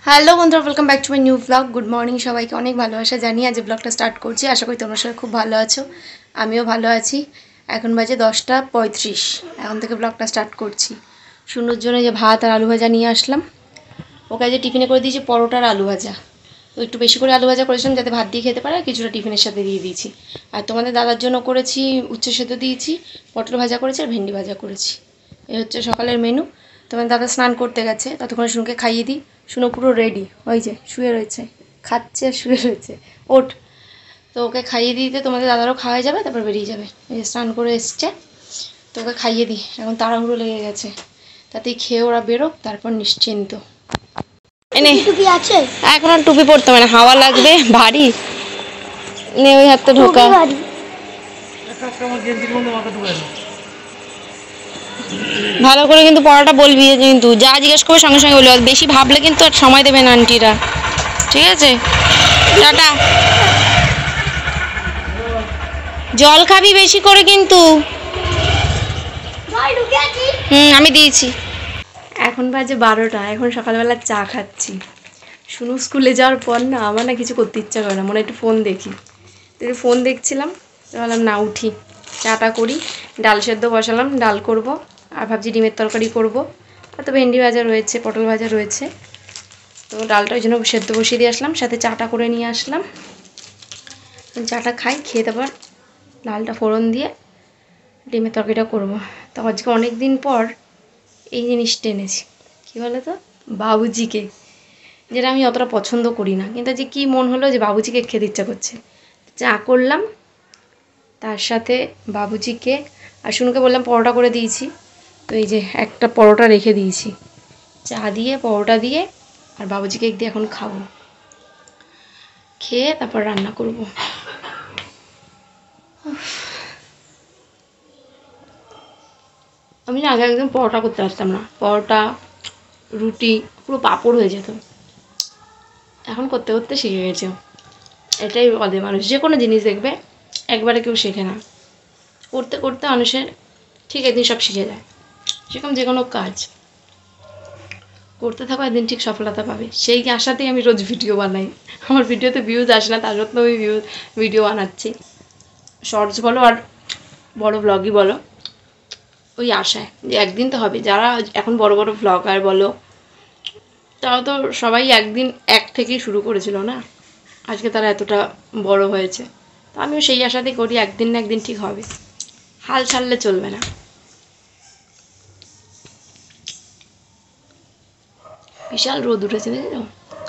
Hello বন্ধুরা, welcome back to my new blog. Good morning সবাইকে, অনেক ভালোবাসা জানিয়ে আজ ব্লগটা স্টার্ট করছি। আশা করি তোমরা সবাই খুব ভালো আছো, আমিও ভালো আছি। এখন বাজে 10:35, এখন থেকে ব্লগটা স্টার্ট করছি। শুনুর জন্য যে ভাত আর আলু ভাজা নিয়ে আসলাম, ওকে যে টিফিনে করে দিয়েছি পরোটা আর আলু ভাজা। তো একটু বেশি করে আলু ভাজা করেছিলাম যাতে ভাত দিয়ে খেতে পারে, আর কিছুটা টিফিনের সাথে দিয়ে দিয়েছি। আর তোমাদের দাদার জন্য করেছি উচ্ছে সেদ্ধ দিয়েছি, পটল ভাজা করেছি আর ভেন্ডি ভাজা করেছি। এই হচ্ছে সকালের মেনু। তোমার দাদা স্নান করতে গেছে, ততক্ষণে শুনুকে খাইয়ে দিই। শুনো পুরো রেডি, ওই যে শুয়ে রয়েছে, খাচ্ছে আর শুয়ে রয়েছে। ওঠ, তো ওকে খাইয়ে দিতে তোমাদের দাদারও খাওয়া যাবে, তারপর বেরিয়ে যাবে। এই যে স্নান করে এসছে, তো ওকে খাইয়ে দিই। এখন তাড়াহুড়ো লেগে গেছে, তাতেই খেয়ে ওরা বেরোক, তারপর নিশ্চিন্ত। এনে টুপি আছে, এখন আর টুপি পরতে হবে না, হাওয়া লাগবে ভারী। নে ওই হাতটা ঢোকা। ভালো করে কিন্তু পড়াটা বলবি, কিন্তু যা জিজ্ঞেস করবে সঙ্গে সঙ্গে বলবি, বেশি ভাবলে কিন্তু আর সময় দেবে না আন্টিরা, ঠিক আছে? টাটা। জল খাবি বেশি করে কিন্তু। আমি দিয়েছি। এখন বাজে 12টা, এখন সকালবেলা চা খাচ্ছি। শুনু স্কুলে যাওয়ার পর না আমার না কিছু করতে ইচ্ছা করে না, মনে একটু ফোন দেখি। তো একটু ফোন দেখছিলাম, তো ভাবলাম না উঠি চাটা করি। ডাল সেদ্ধ বসালাম, ডাল করব, আর ভাবছি ডিমের তরকারি করব। আর তো ভেন্ডি ভাজা রয়েছে, পটল ভাজা রয়েছে। তো ডালটা ওই জন্য সেদ্ধ বসিয়ে দিয়ে আসলাম, সাথে চাটা করে নিয়ে আসলাম। চাটা খাই, খেয়ে তারপর ডালটা ফোড়ন দিয়ে ডিমের তরকারিটা করবো। তো আজকে অনেক দিন পর এই জিনিসটা এনেছি, কী বলো তো, বাবুজি কেক, যেটা আমি অতটা পছন্দ করি না, কিন্তু যে কী মন হলো যে বাবুজি কেক খেতে ইচ্ছা করছে। চা করলাম, তার সাথে বাবুজি কেক। আর শুনুকে বললাম পরোটা করে দিয়েছি, তো এই যে একটা পরোটা রেখে দিয়েছি, চা দিয়ে পরোটা দিয়ে আর বাবুজি কেক দিয়ে এখন খাবো। খেয়ে তারপর রান্না করব। আমি না আগে একদম পরোটা করতে পারতাম না, পরোটা রুটি পুরো পাঁপড় হয়ে যেত। এখন করতে করতে শিখে গেছে। এটাই বলে মানুষ, যে কোনো জিনিস দেখবে একবারে কেউ শেখে না, করতে করতে মানুষের ঠিক একদিন সব শিখে যায়। সেরকম যে কোনো কাজ করতে থাকো, একদিন ঠিক সফলতা পাবে। সেই আশাতেই আমি রোজ ভিডিও বানাই। আমার ভিডিওতে ভিউজ আসে না, তার সত্ত্বেও আমি ভিডিও বানাচ্ছি, শর্টস বলো আর বড় ব্লগই বলো, ওই আশায় যে একদিন তো হবে। যারা এখন বড় বড় ব্লগার বলো, তাও তো সবাই একদিন এক থেকেই শুরু করেছিল না, আজকে তারা এতটা বড় হয়েছে। তো আমিও সেই আশাতেই করি, একদিন না একদিন ঠিক হবে, হাল ছাড়লে চলবে না। বিশাল রোদ উঠেছে, দেখেছো,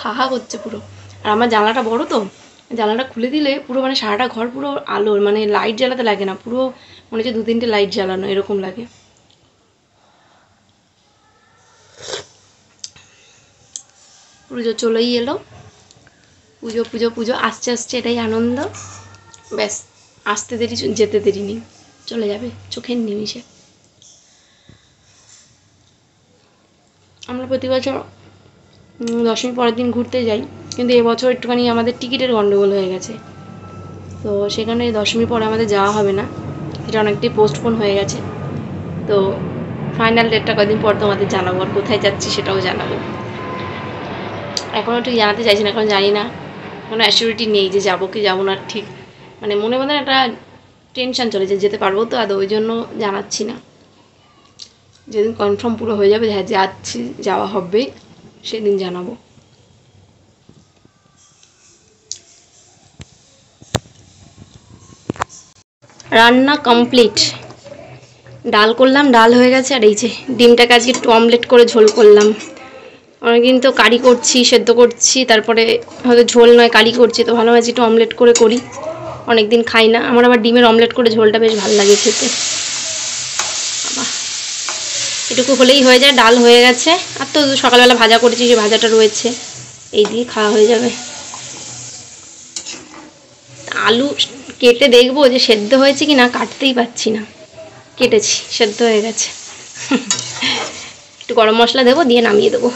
খা করছে পুরো। আর আমার জানলাটা বড়, তো জানলাটা খুলে দিলে পুরো মানে সারাটা ঘর পুরো আলো, মানে লাইট জ্বালাতে লাগে না, পুরো মনে হচ্ছে 2-3টে লাইট জ্বালানো এরকম লাগে। পুজো চলেই এলো, পুজো পুজো পুজো আসছে আসছে, এটাই আনন্দ। ব্যাস, আসতে দেরি যেতে দেরি নেই, চলে যাবে চোখের নিমিষে। আমরা প্রতি বছর দশমীর পরের দিন ঘুরতে যাই, কিন্তু এবছর একটুখানি আমাদের টিকিটের গন্ডগোল হয়ে গেছে, তো সেখানে দশমীর পরে আমাদের যাওয়া হবে না, এটা অনেকটাই পোস্টপোন হয়ে গেছে। তো ফাইনাল ডেটটা কদিন পর তোমাদের জানাবো, আর কোথায় যাচ্ছি সেটাও জানাবো। এখনও ঠিক জানাতে চাইছি না, কারণ জানি না, কোনো অ্যাসিউরিটি নেই যে যাবো কি যাবো না, ঠিক মানে মনে মনে একটা টেনশান চলে যে যেতে পারবো তো আদৌ, ওই জন্য জানাচ্ছি না। যেদিন কনফার্ম পুরো হয়ে যাবে হ্যাঁ যাচ্ছি, যাওয়া হবে, সেদিন জানাবো। রান্না কমপ্লিট, ডাল করলাম, ডাল হয়ে গেছে। আর এই যে ডিমটাকে আজকে একটু অমলেট করে ঝোল করলাম। অনেকদিন তো কারি করছি, সেদ্ধ করছি, তারপরে হয়তো ঝোল নয় কারি করছি, তো ভালো একটু অমলেট করে করি, অনেকদিন খাই না। আমার আবার ডিমের অমলেট করে ঝোলটা বেশ ভালো লাগে খেতে। এটুকু হলেই হয়ে যায়, ডাল হয়ে গেছে। আর তো সকালবেলা ভাজা করেছি, সেই ভাজাটা রয়েছে, এই দিয়ে খাওয়া হয়ে যাবে। আলু কেটে দেখবো যে সেদ্ধ হয়েছে কি না, কাটতেই পাচ্ছি না। কেটেছি, সেদ্ধ হয়ে গেছে। একটু গরম মশলা দেবো, দিয়ে নামিয়ে দেবো,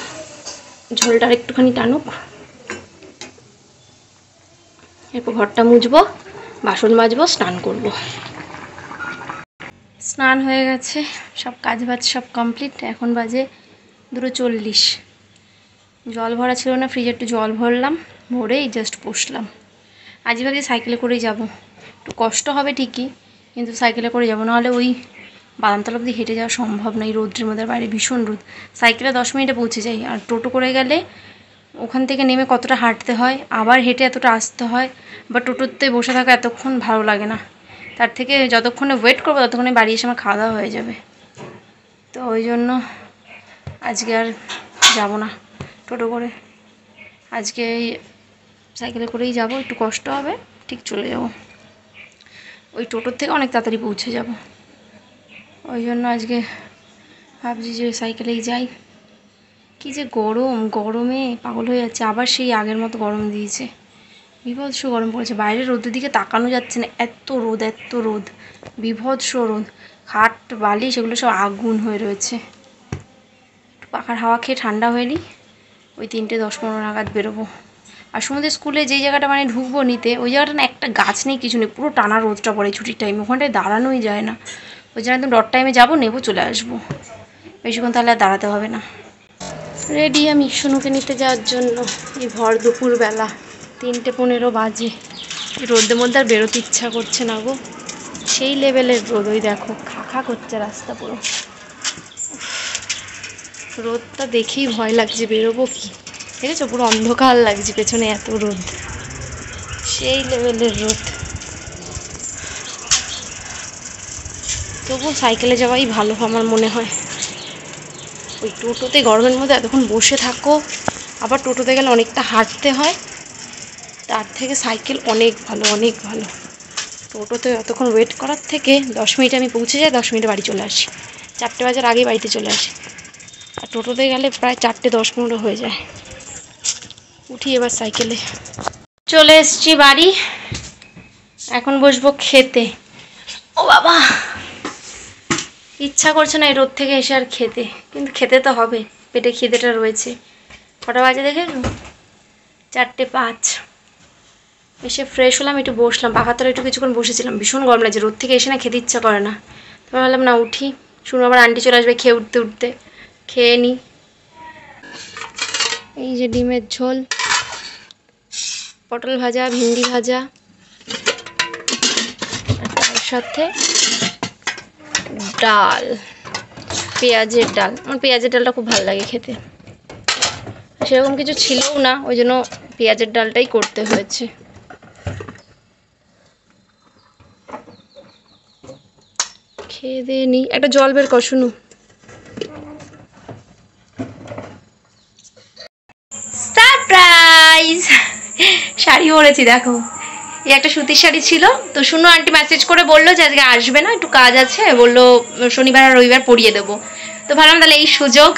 ঝোলটা আর একটুখানি টানুক। এরপর ঘরটা মুছবো, বাসন মাজবো, স্নান করব। স্নান হয়ে গেছে, সব কাজ বাজ সব কমপ্লিট। এখন বাজে 2:40। জল ভরা ছিল না, ফ্রিজে একটু জল ভরলাম, ভরেই জাস্ট বসলাম। আজই ভাবছি সাইকেলে করেই যাব, একটু কষ্ট হবে ঠিকই, কিন্তু সাইকেলে করে যাব, নাহলে ওই বাদামতলা অবধি হেঁটে যাওয়া সম্ভব না এই রোদ্রের মধ্যে। বাইরে ভীষণ রোদ, সাইকেলে 10 মিনিটে পৌঁছে যাই, আর টোটো করে গেলে ওখান থেকে নেমে কতটা হাঁটতে হয়, আবার হেঁটে এতটা আসতে হয়, বা টোটোতে বসে থাকা এতক্ষণ ভালো লাগে না। তার থেকে যতক্ষণে ওয়েট করবো ততক্ষণে বাড়ি এসে আমার খাওয়া দাওয়া হয়ে যাবে। তো ওই জন্য আজকে আর যাব না টোটো করে, আজকে সাইকেলে করেই যাব। একটু কষ্ট হবে, ঠিক চলে যাব, ওই টোটোর থেকে অনেক তাড়াতাড়ি পৌঁছে যাব। ওই জন্য আজকে ভাবছি যে সাইকেলেই যাই। কি যে গরম, গরমে পাগল হয়ে যাচ্ছে। আবার সেই আগের মতো গরম দিয়েছে, বিভৎস গরম পড়েছে। বাইরে রোদের দিকে তাকানো যাচ্ছে না, এত রোদ, এত রোদ, বিভৎস রোদ। খাট বালি সেগুলো সব আগুন হয়ে রয়েছে। পাখার হাওয়া খেয়ে ঠান্ডা হয়ে নিই, ওই 3:10-15 নাগাদ বেরোবো। আর সমুদ্রের স্কুলে যেই জায়গাটা মানে ঢুকবো নিতে, ওই জায়গাটা না একটা গাছ নেই, কিছু নেই, পুরো টানা রোদটা পড়ে ছুটির টাইমে, ওখানটায় দাঁড়ানোই যায় না। ওই জন্য একদম ডট টাইমে যাবো, নেবো, চলে আসবো, বেশিক্ষণ তাহলে আর দাঁড়াতে হবে না। রেডি আমি সোনুকে নিতে যাওয়ার জন্য। এই ভর দুপুরবেলা 3:15 বাজে, রোদের মধ্যে আর বেরোতে ইচ্ছা করছে না গো, সেই লেভেলের রোদ। ওই দেখো খা করছে রাস্তা পুরো, রোদটা দেখেই ভয় লাগছে, বেরোবো কি। দেখেছো পুরো অন্ধকার লাগছে পেছনে, এত রোদ, সেই লেভেলের রোদ। তবুও সাইকেলে যাওয়াই ভালো আমার মনে হয়। ওই টোটোতে গরমের মধ্যে এতক্ষণ বসে থাকো, আবার টোটোতে গেলে অনেকটা হাঁটতে হয়, তার থেকে সাইকেল অনেক ভালো, অনেক ভালো। টোটোতে এতক্ষণ ওয়েট করার থেকে 10 মিনিটে আমি পৌঁছে যাই, 10 মিনিটে বাড়ি চলে আসি, 4টে বাজার আগেই বাড়িতে চলে আসি। আর টোটোতে গেলে প্রায় 4:10-15 হয়ে যায়। উঠি এবার সাইকেলে। চলে এসছি বাড়ি, এখন বসবো খেতে। ও বাবা, ইচ্ছা করছে না এই রোদ থেকে এসে আর খেতে, কিন্তু খেতে তো হবে, পেটে খিদেটা রয়েছে। কটা বাজে দেখে 4:05। এসে ফ্রেশ হলাম, একটু বসলাম, পাখার তলায় একটু কিছুক্ষণ বসেছিলাম, ভীষণ গরম লাগছে, রোদ থেকে এসে না খেতে ইচ্ছা করে না। তারপর ভাবলাম না উঠি, শুনো আবার আন্টি চলে আসবে, খেয়ে উঠতে উঠতে খেয়ে নিই। এই যে ডিমের ঝোল, পটল ভাজা, ভিন্ডি ভাজা, আর তার সাথে ডাল, পেঁয়াজের ডাল। আমার পেঁয়াজের ডালটা খুব ভালো লাগে খেতে, সেরকম কিছু ছিলও না, ওই জন্য পেঁয়াজের ডালটাই করতে হয়েছে। খেয়ে দিয়ে নিই, একটা জল বের কর শুনু। সারপ্রাইজ, শাড়ি পরেছি দেখো। এই একটা সুতির শাড়ি ছিল, তো শুনো আন্টি মেসেজ করে বললো যে আজকে আসবে না, একটু কাজ আছে, বললো শনিবার আর রবিবার পরিয়ে দেবো। তো ভাবলাম তাহলে এই সুযোগ,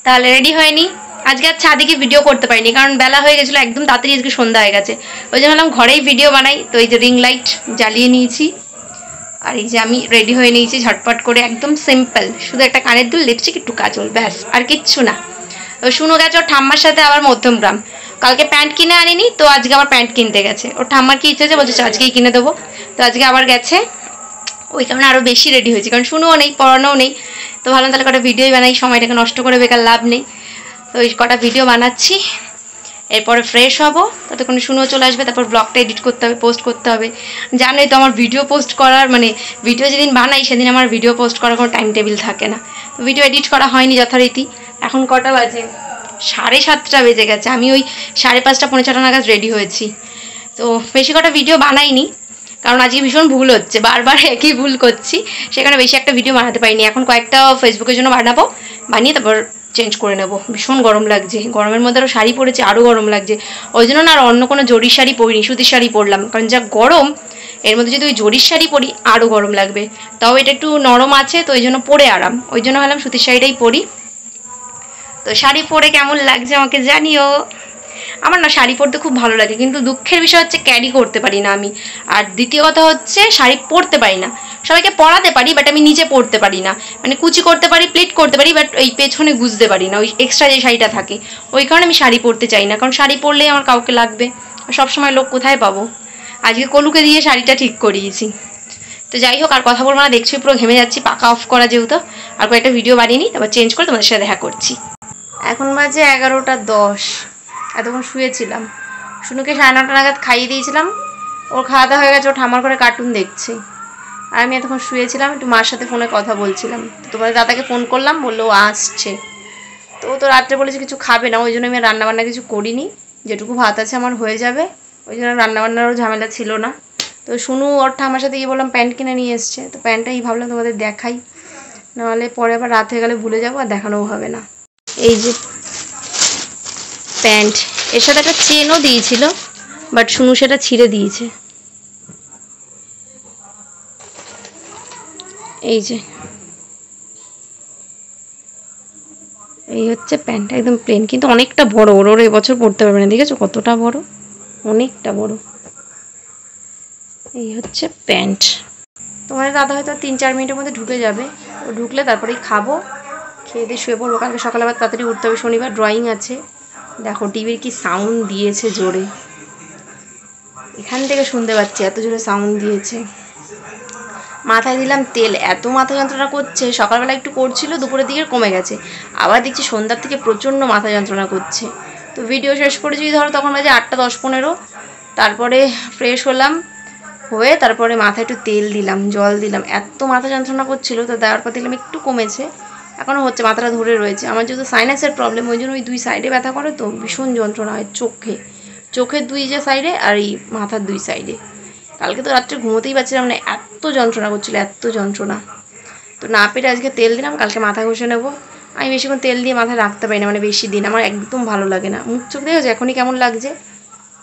তাহলে রেডি হয়ে নিই। আজকে আর ছাদে গিয়ে ভিডিও করতে পারিনি, কারণ বেলা হয়ে গেছিলো, একদম তাড়াতাড়ি আজকে সন্ধ্যা হয়ে গেছে। ওই জন্য ভাবলাম ঘরেই ভিডিও বানাই। তো এই যে রিং লাইট জ্বালিয়ে নিয়েছি, আর এই যে আমি রেডি হয়ে নিয়েছি ঝটপট করে, একদম সিম্পল, শুধু একটা কানের দুল, লিপস্টিক, একটু কাজল, ব্যাস, আর কিচ্ছু না। তো শুনো গেছে ওর ঠাম্মার সাথে আবার মধ্যমগ্রাম, কালকে প্যান্ট কিনে আনিনি, তো আজকে আবার প্যান্ট কিনতে গেছে। ওর ঠাম্মার কি ইচ্ছে আছে, বলছে আজকেই কিনে দেবো, তো আজকে আবার গেছে। ওই কারণে আরও বেশি রেডি হয়েছি, কারণ শুনুও নেই, পড়ানোও নেই। তো ভাবলাম তাহলে কটা ভিডিওই বানাই, সময়টাকে নষ্ট করে বেকার লাভ নেই। তো ওই কটা ভিডিও বানাচ্ছি, এরপরে ফ্রেশ হবো, ততক্ষণে শুনেও চলে আসবে, তারপর ব্লগটা এডিট করতে হবে, পোস্ট করতে হবে। জানোই তো আমার ভিডিও পোস্ট করার মানে ভিডিও যেদিন বানাই সেদিন আমার ভিডিও পোস্ট করার কোনো টাইম টেবিল থাকে না, তো ভিডিও এডিট করা হয়নি যথারীতি। এখন কটা বাজে, 7:30 বেজে গেছে, আমি ওই 5:30 পৌনে 6টা নাগাদ রেডি হয়েছি। তো বেশি কটা ভিডিও বানাইনি, কারণ আজকে ভীষণ ভুল হচ্ছে, বারবার একই ভুল করছি, সেখানে বেশি একটা ভিডিও বানাতে পারিনি। এখন কয়েকটা ফেসবুকের জন্য বানাবো, বানিয়ে তারপর চেঞ্জ করে নেব। ভীষণ গরম লাগছে, গরমের মধ্যে আরও শাড়ি পরেছি, আরও গরম লাগছে, ওই জন্য না আর অন্য কোনো জরির শাড়ি পরিনি, সুতির শাড়ি পরলাম, কারণ যা গরম, এর মধ্যে যদি ওই জরির শাড়ি পরি আরও গরম লাগবে। তাও এটা একটু নরম আছে, তো ওই জন্য পরে আরাম, ওই জন্য ভাবলাম সুতির শাড়িটাই পরি। তো শাড়ি পরে কেমন লাগছে আমাকে জানিও। আমার না শাড়ি পরতে খুব ভালো লাগে, কিন্তু দুঃখের বিষয় হচ্ছে ক্যারি করতে পারি না আমি। আর দ্বিতীয় কথা হচ্ছে শাড়ি পরতে পারি না, সবাইকে পরাতে পারি বাট আমি নিজে পরতে পারি না। মানে কুচি করতে পারি, প্লিট করতে পারি, বাট ওই পেছনে গুজতে পারি না, ওই এক্সট্রা যে শাড়িটা থাকে, ওই কারণে আমি শাড়ি পরতে চাই না, কারণ শাড়ি পরলেই আমার কাউকে লাগবে, আর সবসময় লোক কোথায় পাবো। আজকে কলুকে দিয়ে শাড়িটা ঠিক করিয়েছি। তো যাই হোক, আর কথা বলবো না, দেখছি পুরো ঘেমে যাচ্ছি, পাকা অফ করা যেহেতু, আর কয়েকটা ভিডিও বানিয়ে নিই, তারপর চেঞ্জ করে তোমাদের সাথে দেখা করছি। এখন বাজে 11:10। এতক্ষণ শুয়েছিলাম। শুনুকে 9:30 নাগাদ খাইয়ে দিয়েছিলাম, ওর খাওয়া দাওয়া হয়ে গেছে, ও ঠামার করে কার্টুন দেখছে। আর আমি এতক্ষণ শুয়েছিলাম, একটু মার সাথে ফোনে কথা বলছিলাম। তোমাদের দাদাকে ফোন করলাম, বললো ও আসছে। তো ও তো রাত্রে বলেছে কিছু খাবে না, ওই জন্য আমি রান্নাবান্না কিছু করিনি, যেটুকু ভাত আছে আমার হয়ে যাবে, ওই জন্য রান্নাবান্নারও ঝামেলা ছিল না। তো শুনু ওর ঠামার সাথে গিয়ে বললাম প্যান্ট কিনে নিয়ে এসছে, তো প্যান্টটাই ভাবলাম তোমাদের দেখাই, নাহলে পরে আবার রাত হয়ে গেলে ভুলে যাবো আর দেখানোও হবে না। এই যে প্যান্ট, এর সাথে একটা চেনও দিয়েছিল, বাট শুনু সেটা ছিঁড়ে দিয়েছে। এই যে এই হচ্ছে প্যান্ট, একদম প্লেন, কিন্তু অনেকটা বড়। ওর এবছর পরতে পারবে না, দেখেছো কতটা বড়, অনেকটা বড়। এই হচ্ছে প্যান্ট। তোমাদের দাদা হয়তো 3-4 মিনিটের মধ্যে ঢুকে যাবে, ও ঢুকলে তারপরেই খাবো, খেয়ে দিয়ে শুয়ে পড়বো। কালকে সকালে আবার তাড়াতাড়ি উঠতে হবে, শনিবার ড্রয়িং আছে। দেখো টিভির কি সাউন্ড দিয়েছে জোরে, এখান থেকে শুনতে পাচ্ছি এত জোরে সাউন্ড দিয়েছে। মাথায় দিলাম তেল, এত মাথা যন্ত্রণা করছে, সকালবেলা একটু করছিল, দুপুরের দিকে কমে গেছে, আবার দেখছি সন্ধ্যার থেকে প্রচণ্ড মাথা যন্ত্রণা করছে। তো ভিডিও শেষ করে যদি ধরো তখন বাজে 8:10-15। তারপরে ফ্রেশ হলাম, হয়ে তারপরে মাথায় একটু তেল দিলাম, জল দিলাম, এত মাথা যন্ত্রণা করছিল, তো দেওয়ার পর দেখলাম একটু কমেছে, এখনও হচ্ছে, মাথাটা ধরে রয়েছে। আমার যেহেতু সাইনাসের প্রবলেম, ওই জন্য ওই 2 সাইডে ব্যথা করে, তো ভীষণ যন্ত্রণা হয় চোখের 2 যে সাইডে আর এই মাথার 2 সাইডে। কালকে তো রাত্রে ঘুমোতেই পারছিলাম না, এত যন্ত্রণা করছিলো, এত যন্ত্রণা। তো না পেরে আজকে তেল দিলাম, কালকে মাথা ঘষে নেবো। আমি বেশিক্ষণ তেল দিয়ে মাথায় রাখতে পারি না, মানে বেশি দিন, আমার একদম ভালো লাগে না। মুখ চোখ দেখেছো এখনই কেমন লাগছে,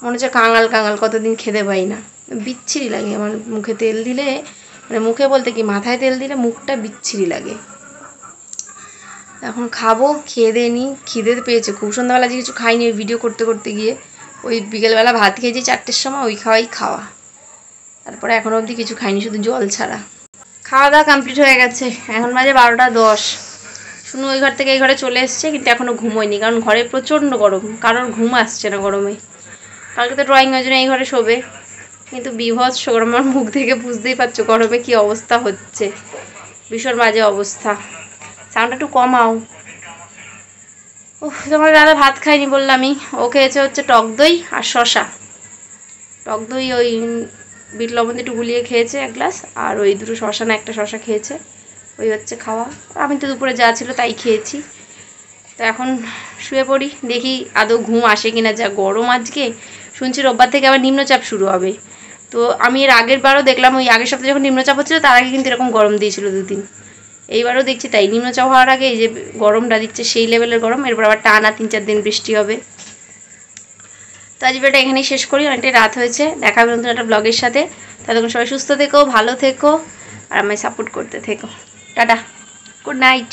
মনে হচ্ছে কাঙাল কাঙাল, কতদিন খেতে পাই না, বিচ্ছিরি লাগে আমার মুখে তেল দিলে, মানে মুখে বলতে কি মাথায় তেল দিলে মুখটা বিচ্ছিরি লাগে। এখন খাবো, খেয়ে দিয়ে নিই, খিদে পেয়েছে খুব। সন্ধ্যাবেলা যে কিছু খাইনি, ওই ভিডিও করতে করতে গিয়ে ওই বিকেলবেলা ভাত খেয়েছি 4টের সময়, ওই খাওয়া, তারপরে এখনও অবধি কিছু খাইনি, শুধু জল ছাড়া। খাওয়া দাওয়া কমপ্লিট হয়ে গেছে, এখন বাজে 12:10। শুনু ওই ঘর থেকে এই ঘরে চলে এসছে, কিন্তু এখনও ঘুমোয়নি, কারণ ঘরে প্রচণ্ড গরম, কারোর ঘুম আসছে না গরমে। কালকে তো ড্রয়িং ওই জন্য এই ঘরে শোবে, কিন্তু বিভৎস গরম, আমার মুখ থেকে বুঝতেই পারছো গরমে কী অবস্থা হচ্ছে, ভীষণ বাজে অবস্থা। সাউন্ডটা একটু কমাও। তোমার দাদা ভাত খায়নি বললামই, ও খেয়েছে হচ্ছে টক দই আর শশা। টক দই ওই বিট লবণ একটু গুলিয়ে খেয়েছে 1 গ্লাস, আর ওই 2 শশা না 1টা শশা খেয়েছে, ওই হচ্ছে খাওয়া। আমি তো দুপুরে যা ছিল তাই খেয়েছি। তো এখন শুয়ে পড়ি, দেখি আদৌ ঘুম আসে কিনা, যা গরম আজকে। শুনছি রোববার থেকে আবার নিম্নচাপ শুরু হবে, তো আমি এর আগের বারও দেখলাম, ওই আগের সপ্তাহে যখন নিম্নচাপ হচ্ছিলো তার আগে কিন্তু এরকম গরম দিয়েছিল 2 দিন। এইবারও দেখছি তাই, নিম্নচাপ হওয়ার আগে এই যে গরমটা দিচ্ছে সেই লেভেলের গরম, এরপর আবার টানা 3-4 দিন বৃষ্টি হবে। তো আজ ভিডিওটা এখানেই শেষ করি, অনেকটাই রাত হয়েছে। দেখা হবে নতুন একটা ব্লগের সাথে। ততক্ষণ সবাই সুস্থ থেকো, ভালো থেকো, আর আমায় সাপোর্ট করতে থেকো। Tata, good night.